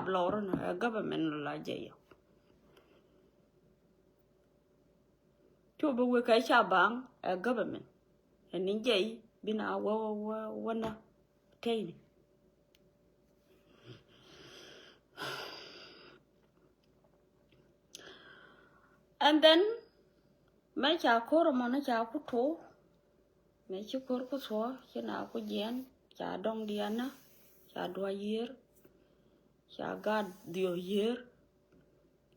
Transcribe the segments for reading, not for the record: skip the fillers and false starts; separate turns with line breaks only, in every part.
blora na government la jaya to be we kai cha bang government and in jay bina wana tay and then mấy cha cô mà nó cha cô thố mấy chú cô có số chứ nào có dán cha đông điên á cha đua year cha gad dio year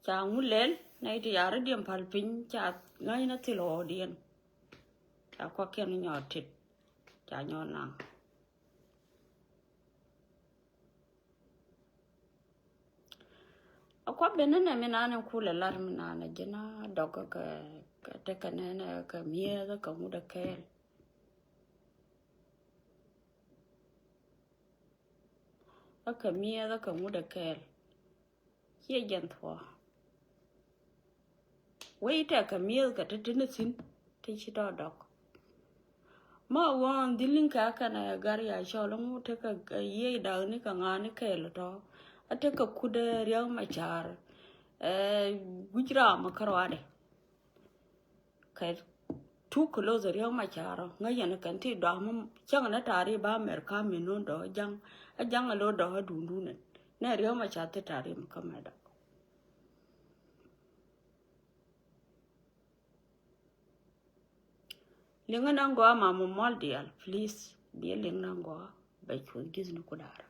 cha ngu lên này thì ở điểm phal pin cha ngay nó thì lo điên cha có cái nhỏ thịt cha nhỏ nặng qua bên này mình ăn khu là làm mình ăn chứ nó đọc cái này cái mía đó cái mua được cái mía đó cái mua được cái kia dân thua vậy cái mía cái trên nó xin thì chỉ đó đọc mà quan đi linh cái này gari à cho lắm cái gì đó này cái ngàn cái là đó ate ka kude riang machar gujra makarwade kai tu kulo za riang machar ngaya na kanti do mam chang na tari ba merka minon do jang lo do dundu ne na riang machar te tari makamada lenga nangwa mama moldial please bi lenga nangwa bai ko giznu kudara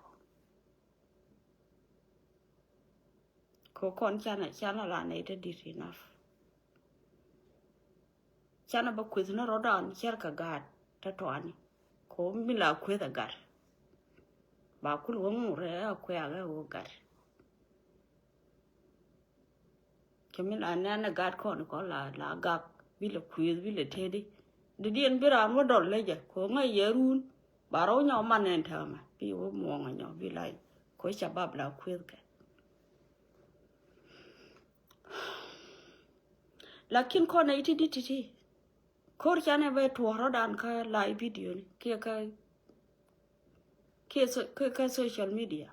con chana là này đã đi enough chana ba quiz nó rõ đòn chả cả gạt ta toán có mình là quiz à gạt ba cứ luôn rồi à quiz à gạt cái mình là nè gạt con có là gạt vì là quiz vì là thế đi điên biết làm nó đòn lấy vậy có ngay giờ run bà rối nhau mà nên thở mà vì vô mong nhau vì lại có chả bاب là quiz cái lakin ko na iti dititi kor chane be tuwara dan ka live video ni ka social media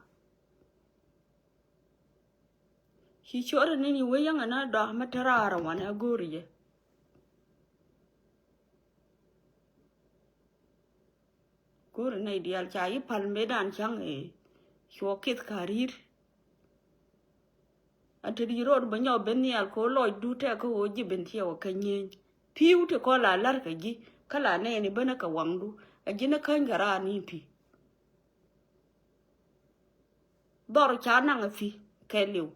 hi chore ni weyang ana do matarara wana goriye gor na ideal chai palme dan chang e shokit karir atiri road banyo benial ko loy dute ko oji bentiya ka nyen piu te ko la lar ka ji kala ne ni bana ka wangdu ajina kan gara ni pi dor chana nga fi keliu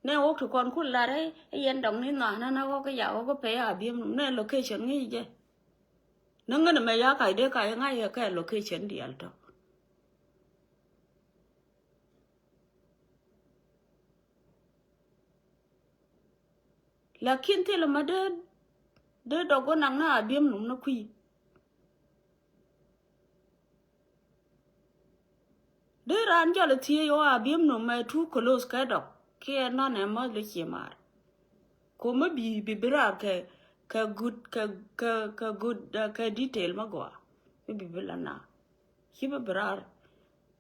ne ok to kon kul la re yen dong ni na ko ka ya ko pe a biem ne location ngi je nanga me ya kai de kai ngai ka location di alto lakin te lama de dogo nang na abiem num na kui de ran jala tie yo abiem num ma tu kolos ka dok ke no ne mo le chimar ko ma bi bira ka good ka detail ma gwa bi bila na hiba bira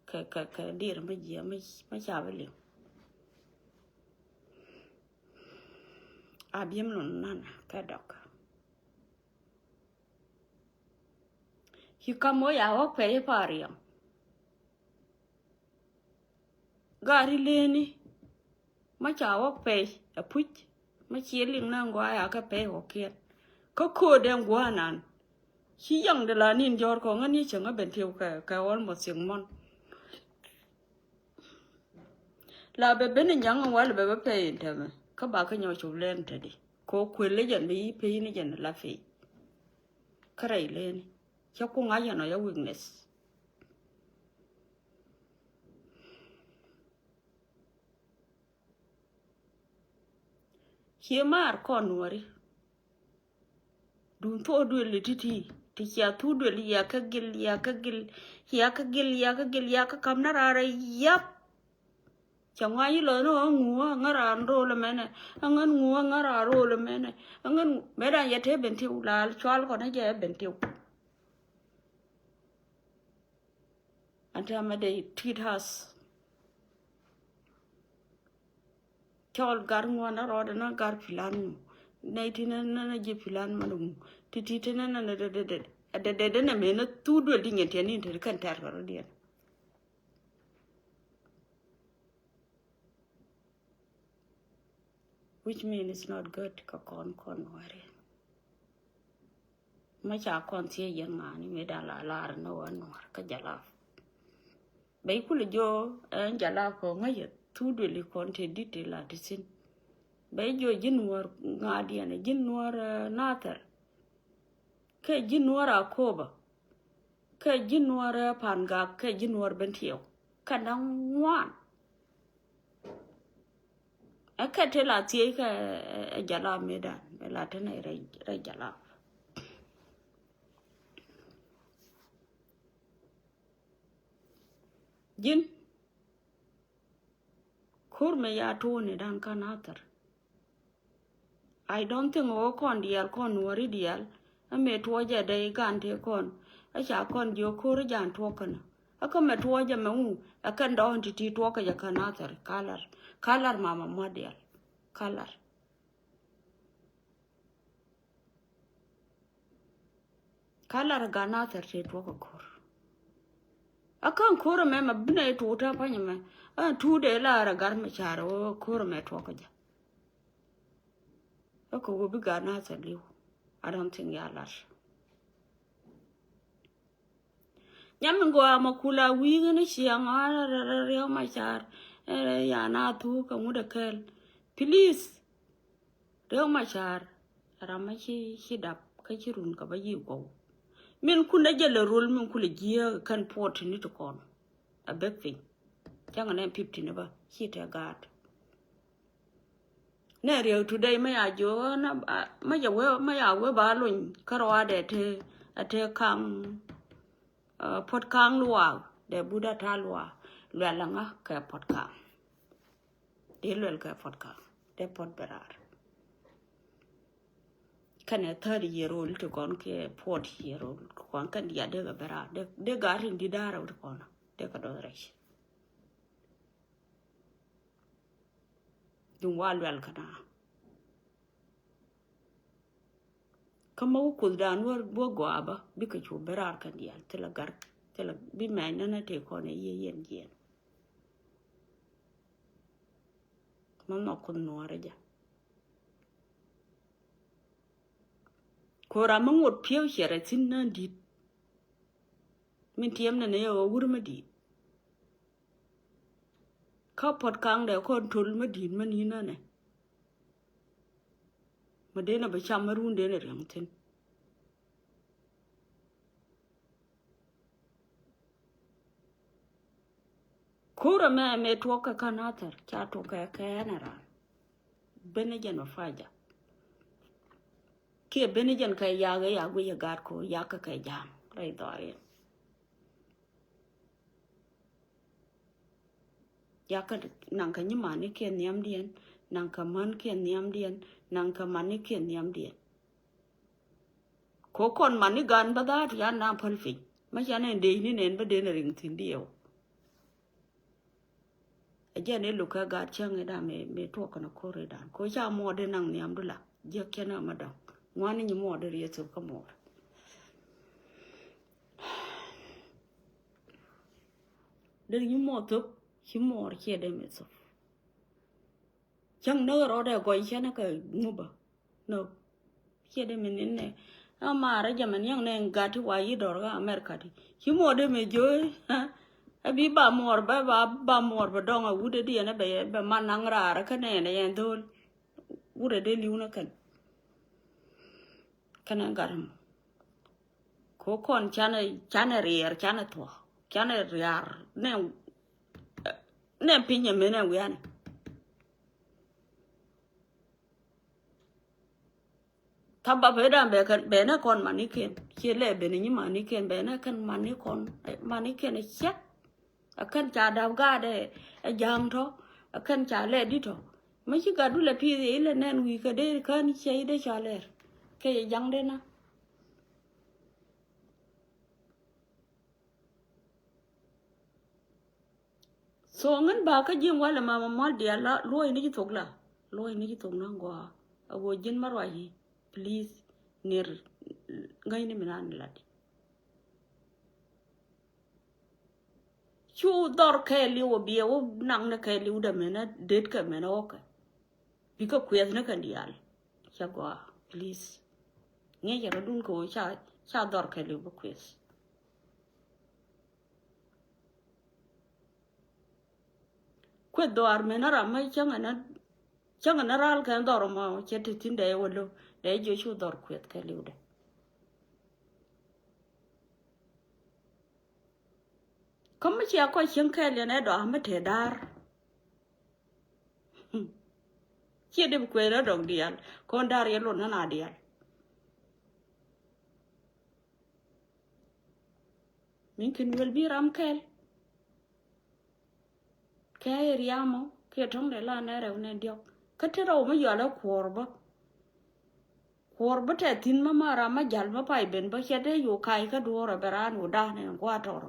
ka dir ma ji ma cha bele abiem num na ka dok hikamo ya ho pe pariam gari leni ma cha ho pe a puch ma chieling na ngwa ya ka pe ho kiet ko den gwa nan chi yang de la nin jor ko ngani changa ben tiu ka ol mo sing mon la be ben yang wal be pe intame ka ba ka nyo chu len tadi ko kwele jan bi pe ni jan la fe krai leni cho cô ngái giờ nó có weakness khi mà con nuôi đun thô đuôi lì thì kia thu đuôi lì ya cái gil ya cái cam nara ra yap chẳng ai lo nó ngua ngara ro là mẹ này ngan ngua ngara ro là mẹ này ngan mẹ đang vậy thế bên tiêu là cho con nó về bên tiêu until they treat us. Chol garngwana roda na gar filan naitina na je filan manum tititina na de na mena tudo dinga tiani inter kan tar garo dia. Which means it's not good ka kon wari. Macha kon tie yangani medala lar no anwar ka jala. Bai kula jo jala ko ngaya tudo li kon te ditela disin. Bai jo jinwar ngadiane jinwar natar. Ke jinwar akoba. Ke jinwar panga ke jinwar bentio. Kadang wan. Akatela tie ka jala medan. Belatana re jala. Jin kurme ya tuone dan kanatar. I don't think o kon dial kon wari dial. Ame tuoja day gante kon. Acha kon jo kur jan tuokana. Aka me tuoja me akan don titi tuoka ja kanatar. Kalar mama madial. Kalar. Kalar ganatar te tuoka kur. Akan kura me mabina tuota panya me. 2 days la ragar me charo kura me tuoka ja. Aka wobi ganatar liu. I don't think yalar. Nyamingo amakula wingi ni siang reo machar. Ya na tu kamuda kel. Please. Reo machar. Ramachi hidap kachirun kabayi go. Min kuna jala rule min kula jia kan port ni to kon. A big thing. Jangan nem 15 ba. Hit a guard. Ne reo today maya jo na maya we ba lun karwa de te ate kang pot kang luwa de buda ta luwa lwela nga ka pot kang. De lwel ka pot kang. De pot berar. Kan a 30-year-old to kon ke 40-year-old kon kan dia de ga berar. De garin di dara ut kon. De ka do resh. Dung walwel kana. Kama ukul dan war bo goaba bika chu berar kan dia tela gar tela bi mai nana te kon yen. Man no kun no reja. Kora mangot piao shere tin nan dit. Min tiam na ne o wurma dit. Ka pot kang de kon tul ma dit man hina ne. Madena ba chamarun de ne rangtin. Kora me tuoka kanatar cha toka kayanara. Benejan faja. Ke benejan kay yaga ya gar ko yaka kay jam ray doye. Yaka nangka nyimani ke niam dien nangka man ke niam dien nangka mani ke niam dien. Ko kon mani gan badat ya na palfi. Ma yana de ni nen ba de na ring tin dio. Aja ne luka ga chang da me to kana kore dan. Ko ja mo de nang niam dula. Je kena madam. Ngwani ni mo de yeso ka mo. De ni mo to hi mo ke de me so. Chang no ro de go chena ka nguba. No. Ke de me ne. Amara jaman yang ne ngati wa yi dor ga America di. Hi mo de me jo ha. Abi ba mor ba mor ba donga wude di na ba manang rara ka ne yan dol wude de liuna kan garam ko kon chana rier chana to chana riar ne pinya mena wian tamba be na kon maniken chele be ni maniken be na kan maniken e chet akan cha daw ga de jam to akan cha le di to ma chi ga du le pi le nen wi ka de kan che de cha le ke jang de na so ngan ba ka jim wala ma dia la loy ni tok la loy ni tok na ngwa awo jin marwa yi please nir ngai ni minan ladi chu dor ke li wo bi wo nang na ke li da mena det ka mena oka bi ka kwes na kan dial cha gwa please nge ya dun ko cha dor ke li wo kwes kwe dor mena ra mai changa na ral kan dor ma che ti tin de wo lo de jo chu dor kwet ke li da Comme ci ko chen ke le ne do ma te dar ci de ko ra dog dial kon dar ye lo na dial min kin wel bi ram kel ke riamo ke tong de la ne re ne dio ka te ro ma yo la korba te tin ma mara ma jal ma pai ben ba che de yu kai ka do ra beran u da ne kwa tor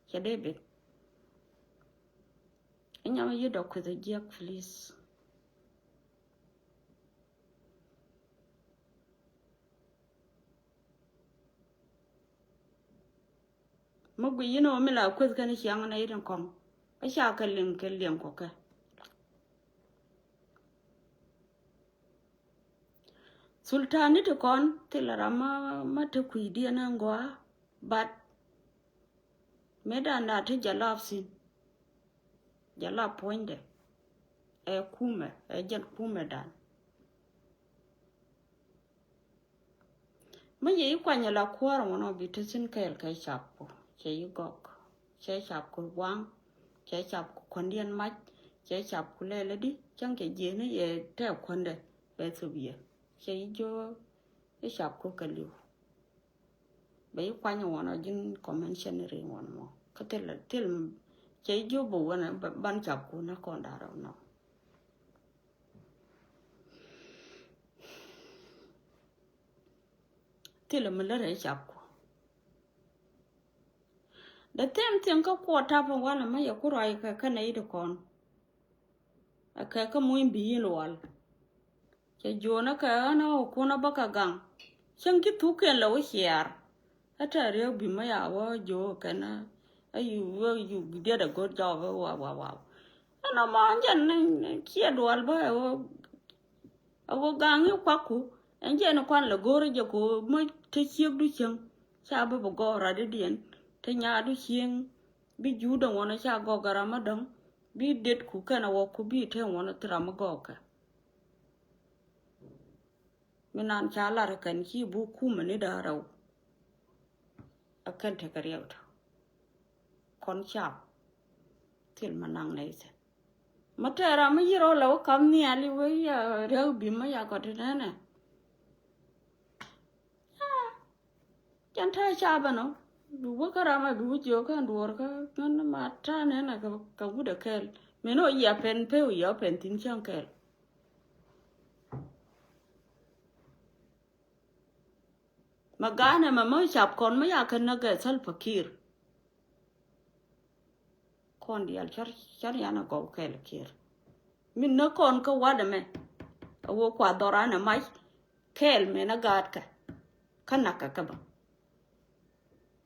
che de be nya ma yu do ko the jack please ma gu yino mi la ko ka ni chiang na irin kong a sha ka lim ko ka sultani to kon tilara ma te kuidi na ngwa but meda na te jalaf sin jalap poinde kume jen kume dan ma ye kwanya la kwara wono bitisin kel kai chapo che yugok che chap ko wang che chap ko kondian ma che chap ko lele di chang ke je ne ye te konde be subie che jo e chap ko kaliu be kwanya wono jin conventionary wono mo katel til che jo bo wana ban chap ko na konda ro no til me le re chap ko da tem ka ko ta pa wala ma ya ko rai ka nei de kon ka muin bi yin wal che jona ka na ko na baka gang chang ki tu ken lo hiar ata re bi ma ya wo jo kana ayu did a good job wow ana ma jan ki adwal ba wo gang yu kwaku enje no kwan la gore je ko mo te chiek du chang cha ba go ra de dien te nya du chieng bi ju da wona cha go gara ma dong bi det ku kana wo ku bi te wona tra ma go ka minan cha la ra kan ki bu ku ma ni da raw akan te kar yawta kon cha til manang nei se matera ma yiro lo kam ni ali we ya rew bi ma ya ko te na Chanta chaba no duwa karama duwa jo kan duwar ka nan mata ne na ka guda kel meno ya pen pe ya pen tin chang kel magana ma chap kon ma ya kan na ga sal fakir kon dial char ya na go kel kir min na kon ka wada me awo kwa dorana mai kel me na gad ka kana ka ba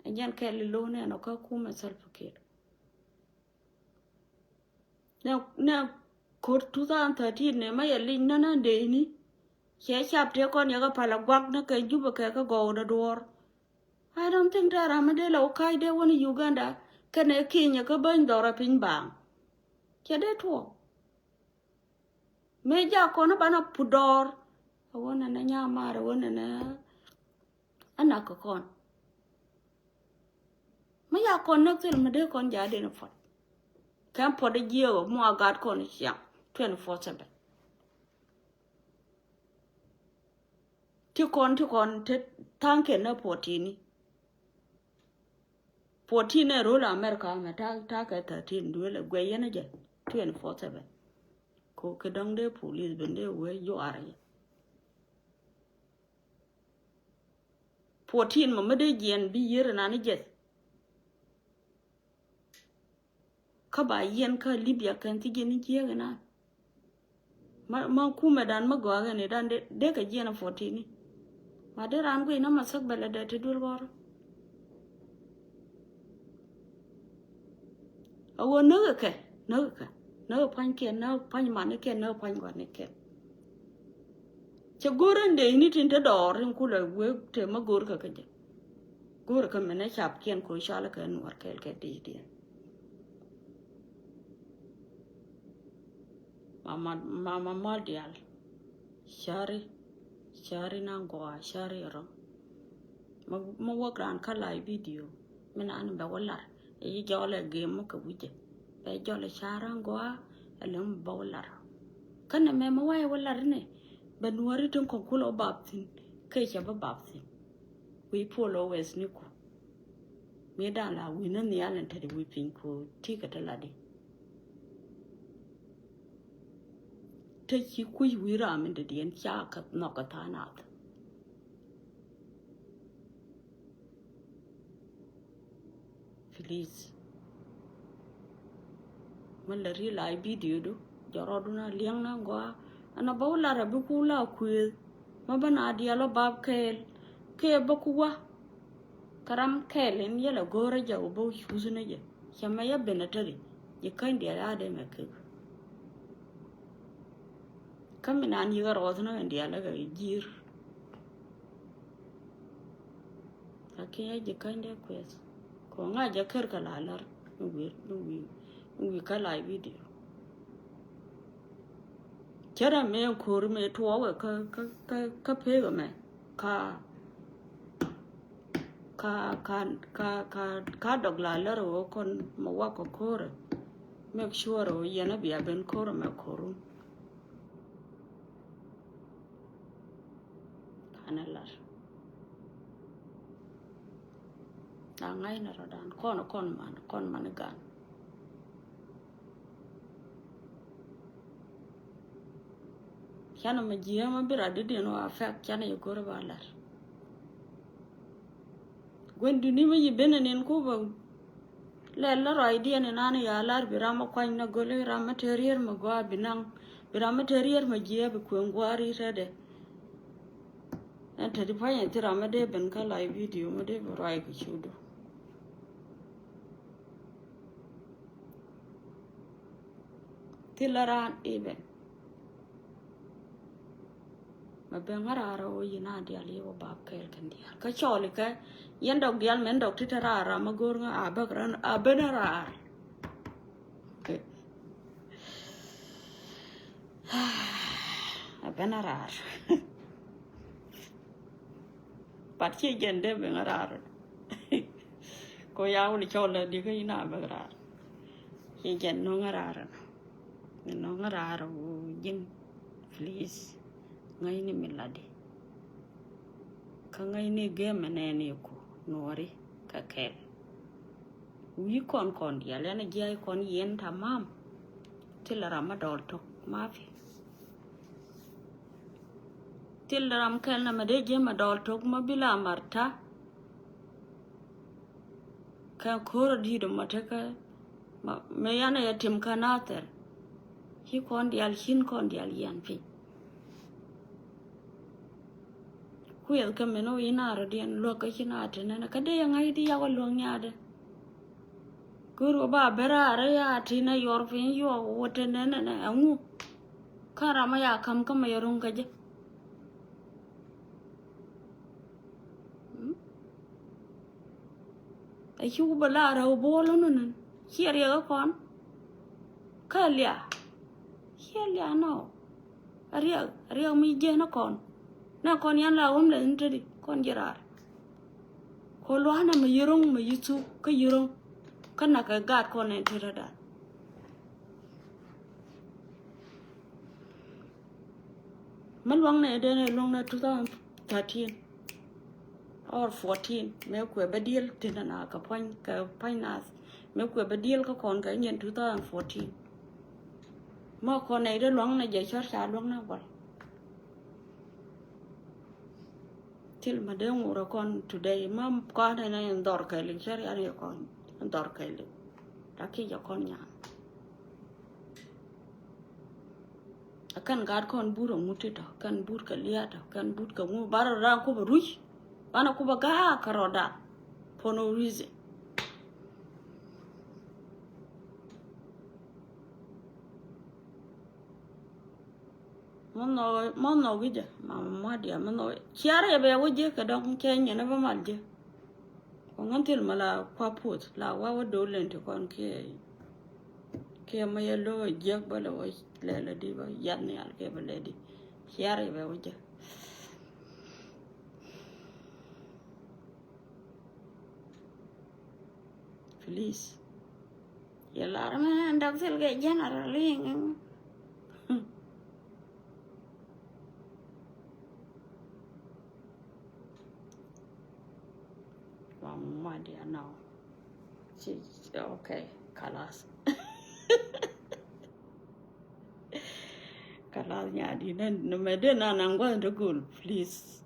Ajan kelly lo ne no ka kuma self-care. Now, court 2013 ne ma yalin na na de ni. Che chap te kon ya ka pala gwak na ka juba ka go da door. I don't think that I'm a de lo kai de woni Uganda kane Kenya ka ban dora pin bang. Che de to. Me ja kono bana pudor. Wona na nya mara wona na anaka kon. Ma ya kon na zel ma de kon ja de na fot kan po de gio mo agat kon sia 24/7 ti kon te tank na poti ne ro la America ma ta ka 13 dole gwe yana je 24/7 ko ke dong de police bende we yo are poti ma de gen bi yere na ni je ka ba yen ka Libya kan ti geni jiya na ma kuma dan ma go ga ne dan de ka jiya na 14 ni ma de ran go ina masak bala da te dur gor awo no ka no pan ke no pan ma ne ke no pan go ne ke che goran de ni tin te dor rin kula we te ma gor ka je gor ka me na chap kien ko shala ka nuar ke di mama madial shari na goa shari ro ma wakran kala video mina an ba wallar e jole game ka wuje be jole shara goa alam ba wallar kana me ma way wallar ne ben wari ton ko kulo babtin kai ke ba babtin we polo wes ni ko me da la we na ni alan ta de we pin ko ti ka ta ladi ta ki ku yi ra min da diyan cha ka no ka ta na please man la ri lai video do jaro duna liang na go ana ba wala ra bu ku la ku ma bana dia lo bab ke ba ku wa karam kelen yela gore ja bo huzuna je chama ya benatari je kan dia ade me ke kamina ni ga rozna ndia la ga jir akia je kan dia kwes ko nga ja ker kala lar ngi kala video chara me kor me to wa ka pe ga me ka dog la lar o kon ma wa ko kor make sure o yana bia ben kor ma koru kana lar ngai na rodan kon man gan yana ma jiya ma bira de no afek yana y gor balar gwendu ni ma yibenenen ko ba la ro idea ne nana ya lar birama kwan na gole rama terrier ma go binang birama terrier ma jiya be ko ngwari rede enta di panya tira ma de ben ka live video ma de rai ko chudo tilaran even ma be ngarara o yina dia liwo bab kel kan dia ka choli ka yen dog dial men dog titarara ma gor nga abagran abenara abenara pat chi gende be ngarara ko yaw ni chola di ka ina abagran chi gen no ngarara jin please ngai ni miladi ka ngai ni game ne ni ko nori ka kel wi kon dia le na jai kon yen tamam tilara ma dol tok mafi tilaram kel na ma de je ma dol tok ma bila marta ka koro di do mata ka me yana ya tim kanater hi kon dial hin kon dial yan pi kuyel ka meno ina ro dien lo ka hina atene ka de ngai di ya ko lo nyade guru ba berare ya tina yor fin yo wotene ne angu karama ya kam ka mayarun ka je ai chu bala ra bolo nun hier ya kon kalia hiya no ariya mi je na kon na kon yan la le ntedi kon jirar ko lo hana ma yirong ma yitu ka yirong kana ka gat kon ne tirada man wang ne de ne long na 2013 or 14 me ko ba deal tinana ka finance me ko ba deal ka kon ka nyen 2014 ma kon ne de long na je char sa long na bol til ma de ngura kon today mam ko na ndor ka li char ya kon ndor ka li ta ki ya kon nya akan gad kon buro mutita kan bur ka liata kan bur ka mu bara ra ko ruj bana ko baga karoda for no reason mono gija mama dia mono chiara be woje ka don kenya na ba malje ko ngantil mala kwa put la wa do lente kon ke ma yelo jeg bala wo lele di ba yanni al ke ba ledi chiara be woje please yalla ma ndak sel ge generally mama dia now she okay kalas kalas nyadi nen no medena nangwa ndugul please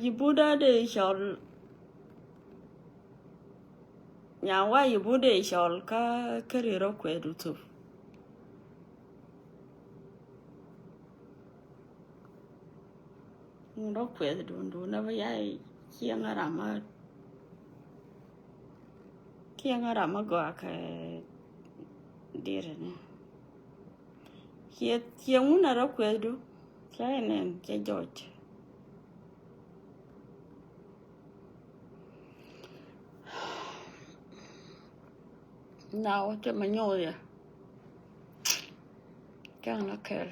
yibuda de shol nyawa yibude shol ka keriro kwedu tu ndo kwedu ndo na yai kiangara ma go ka dire ne kianguna ro kwedu kainen ke George now te manyoya kang na kel